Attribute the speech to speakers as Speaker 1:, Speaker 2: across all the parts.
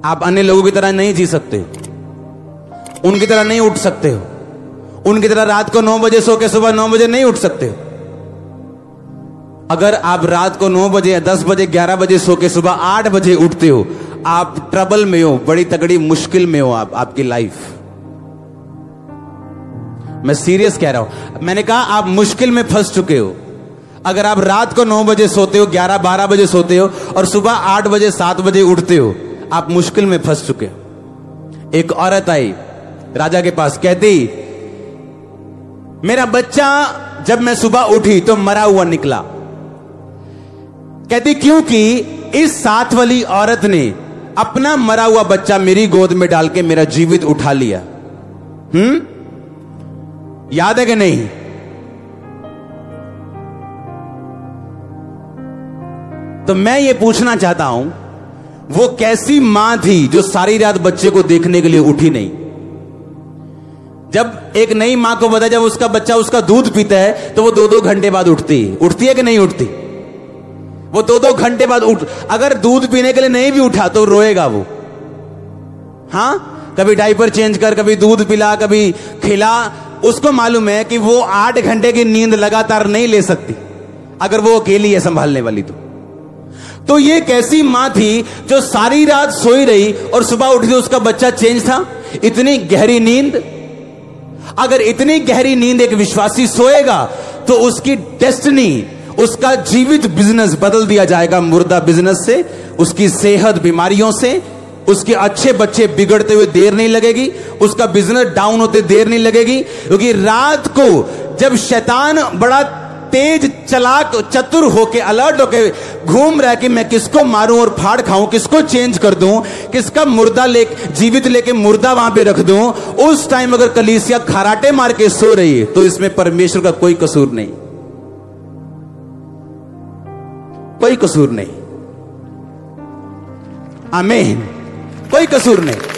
Speaker 1: आप अन्य लोगों की तरह नहीं जी सकते, उनकी तरह नहीं उठ सकते हो, उनकी तरह रात को 9 बजे सो के सुबह 9 बजे नहीं उठ सकते हो। अगर आप रात को 9 बजे 10 बजे 11 बजे सो के सुबह 8 बजे उठते हो, आप ट्रबल में हो, बड़ी तगड़ी मुश्किल में हो आपकी लाइफ। मैं सीरियस कह रहा हूं, मैंने कहा आप मुश्किल में फंस चुके हो। अगर आप रात को 9 बजे सोते हो, 11-12 बजे सोते हो और सुबह 8 बजे 7 बजे उठते हो, आप मुश्किल में फंस चुके हो। एक औरत आई राजा के पास, कहती मेरा बच्चा जब मैं सुबह उठी तो मरा हुआ निकला। कहती क्योंकि इस साथ वाली औरत ने अपना मरा हुआ बच्चा मेरी गोद में डाल के मेरा जीवित उठा लिया। याद है कि नहीं? तो मैं ये पूछना चाहता हूं, वो कैसी मां थी जो सारी रात बच्चे को देखने के लिए उठी नहीं? जब एक नई मां को पता जब उसका बच्चा उसका दूध पीता है तो वो 2-2 घंटे बाद उठती है कि नहीं उठती? वो 2-2 घंटे बाद अगर दूध पीने के लिए नहीं भी उठा तो रोएगा वो। हाँ, कभी डायपर चेंज कर, कभी दूध पिला, कभी खिला। उसको मालूम है कि वो 8 घंटे की नींद लगातार नहीं ले सकती अगर वो अकेली है संभालने वाली। तो ये कैसी मां थी जो सारी रात सोई रही और सुबह उठी तो उसका बच्चा चेंज था? इतनी गहरी नींद। अगर इतनी गहरी नींद एक विश्वासी सोएगा तो उसकी डेस्टिनी, उसका जीवित बिजनेस बदल दिया जाएगा मुर्दा बिजनेस से, उसकी सेहत बीमारियों से, उसके अच्छे बच्चे बिगड़ते हुए देर नहीं लगेगी, उसका बिजनेस डाउन होते देर नहीं लगेगी। क्योंकि रात को जब शैतान बड़ा तेज चालाक चतुर होके अलर्ट होके घूम रहा है कि मैं किसको मारूं और फाड़ खाऊं, किसको चेंज कर दूं, किसका मुर्दा जीवित लेके मुर्दा वहां पे रख दूं, उस टाइम अगर कलीसिया खराटे मार के सो रही है तो इसमें परमेश्वर का कोई कसूर नहीं, कोई कसूर नहीं। आमीन, कोई कसूर नहीं।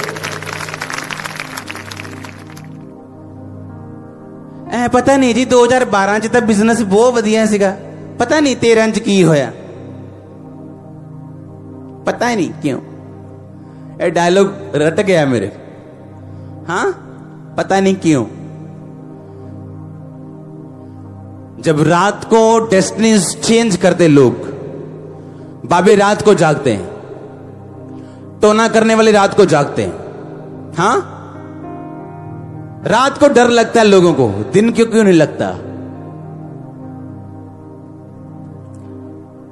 Speaker 1: पता नहीं जी 2012 च तो बिजनेस बहुत वधिया सीगा, पता नहीं 13 च की होया, पता ही नहीं क्यों ये डायलॉग रट गया मेरे। हाँ, पता नहीं क्यों। जब रात को डेस्टिनी चेंज करते लोग, बाबे रात को जागते हैं, टोना करने वाले रात को जागते हैं। हाँ, रात को डर लगता है लोगों को, दिन क्यों नहीं लगता?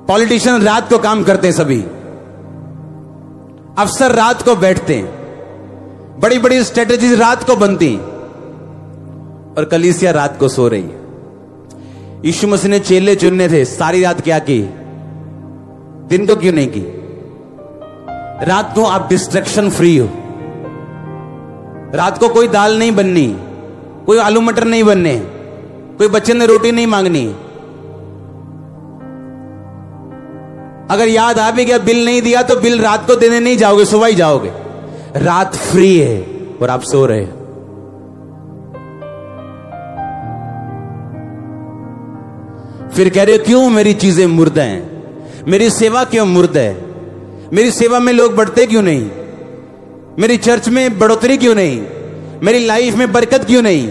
Speaker 1: पॉलिटिशियन रात को काम करते हैं, सभी अफसर रात को बैठते हैं, बड़ी बड़ी स्ट्रेटेजी रात को बनती, और कलीसिया रात को सो रही है। यीशु मसीह ने चेले चुनने थे, सारी रात क्या की? दिन को क्यों नहीं की? रात को आप डिस्ट्रैक्शन फ्री हो। रात को कोई दाल नहीं बननी, कोई आलू मटर नहीं बनने, कोई बच्चे ने रोटी नहीं मांगनी। अगर याद आ भी गया, बिल नहीं दिया तो बिल रात को देने नहीं जाओगे, सुबह ही जाओगे। रात फ्री है और आप सो रहे हैं। फिर कह रहे हो क्यों मेरी चीजें मुर्दा हैं, मेरी सेवा क्यों मुर्दा है, मेरी सेवा में लोग बढ़ते क्यों नहीं, मेरी चर्च में बढ़ोतरी क्यों नहीं, मेरी लाइफ में बरकत क्यों नहीं,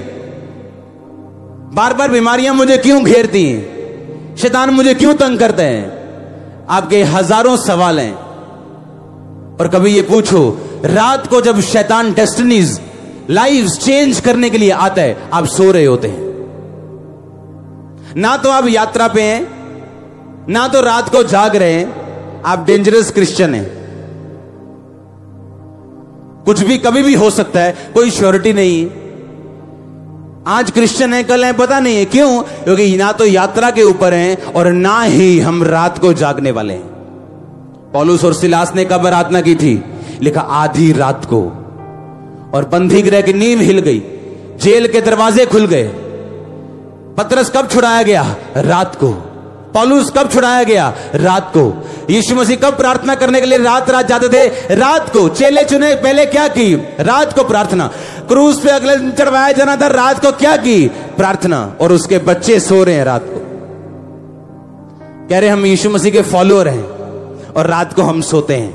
Speaker 1: बार बार बीमारियां मुझे क्यों घेरती हैं, शैतान मुझे क्यों तंग करते हैं? आपके हजारों सवाल हैं। और कभी ये पूछो, रात को जब शैतान डेस्टिनीज लाइफ चेंज करने के लिए आता है, आप सो रहे होते हैं। ना तो आप यात्रा पे हैं, ना तो रात को जाग रहे हैं, आप डेंजरस क्रिश्चियन हैं। कुछ भी कभी भी हो सकता है, कोई श्योरिटी नहीं है। आज क्रिश्चियन है, कल है पता नहीं है। क्यों? क्योंकि ना तो यात्रा के ऊपर हैं और ना ही हम रात को जागने वाले हैं। पौलुस और सिलास ने कब आराधना की थी? लिखा आधी रात को। और बंदी गृह की नींव हिल गई, जेल के दरवाजे खुल गए। पतरस कब छुड़ाया गया? रात को। पौलुस कब छुड़ाया गया? रात को। यीशु मसीह कब प्रार्थना करने के लिए रात रात जाते थे? रात को। चेले चुने पहले क्या की? रात को प्रार्थना। क्रूस पे अगले दिन चढ़वाया जाना था, रात को क्या की? प्रार्थना। और उसके बच्चे सो रहे हैं रात को, कह रहे हम यीशु मसीह के फॉलोअर हैं और रात को हम सोते हैं।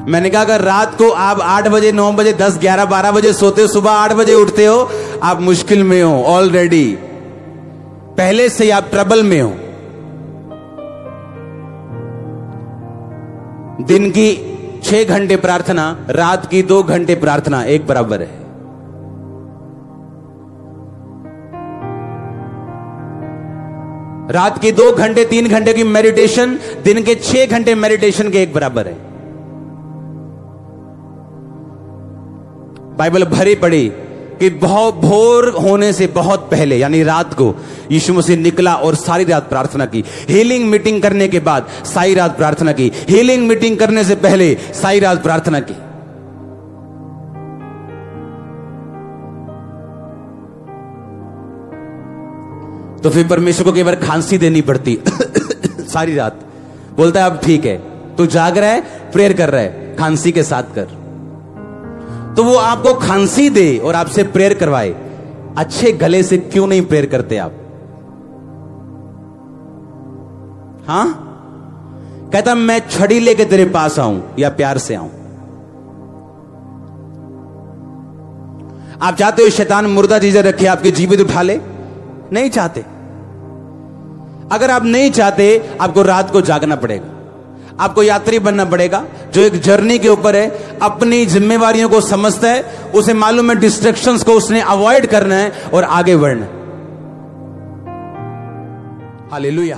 Speaker 1: मैंने कहा अगर रात को आप 8 बजे 9 बजे 10 11 12 बजे सोते हो, सुबह 8 बजे उठते हो, आप मुश्किल में हो ऑलरेडी, पहले से ही आप ट्रबल में हो। दिन की 6 घंटे प्रार्थना, रात की 2 घंटे प्रार्थना एक बराबर है। रात की 2 घंटे 3 घंटे की मेडिटेशन दिन के 6 घंटे मेडिटेशन के एक बराबर है। बाइबल भरी पड़ी कि बहुत भोर होने से बहुत पहले यानी रात को यीशु मसीह निकला और सारी रात प्रार्थना की। हीलिंग मीटिंग करने के बाद सारी रात प्रार्थना की, हीलिंग मीटिंग करने से पहले सारी रात प्रार्थना की। तो फिर परमेश्वर को केवल खांसी देनी पड़ती सारी रात। बोलता है अब ठीक है, तू जाग रहा है, प्रेयर कर रहा है, खांसी के साथ कर। तो वो आपको खांसी दे और आपसे प्रेयर करवाए, अच्छे गले से क्यों नहीं प्रेयर करते आप? हां, कहता मैं छड़ी लेके तेरे पास आऊं या प्यार से आऊं? आप चाहते हो शैतान मुर्दा चीजें रखे आपके जीवित उठा ले? नहीं चाहते। अगर आप नहीं चाहते, आपको रात को जागना पड़ेगा, आपको यात्री बनना पड़ेगा जो एक जर्नी के ऊपर है, अपनी जिम्मेवारियों को समझता है, उसे मालूम है डिस्ट्रैक्शंस को उसने अवॉइड करना है और आगे बढ़ना है। हालेलुया।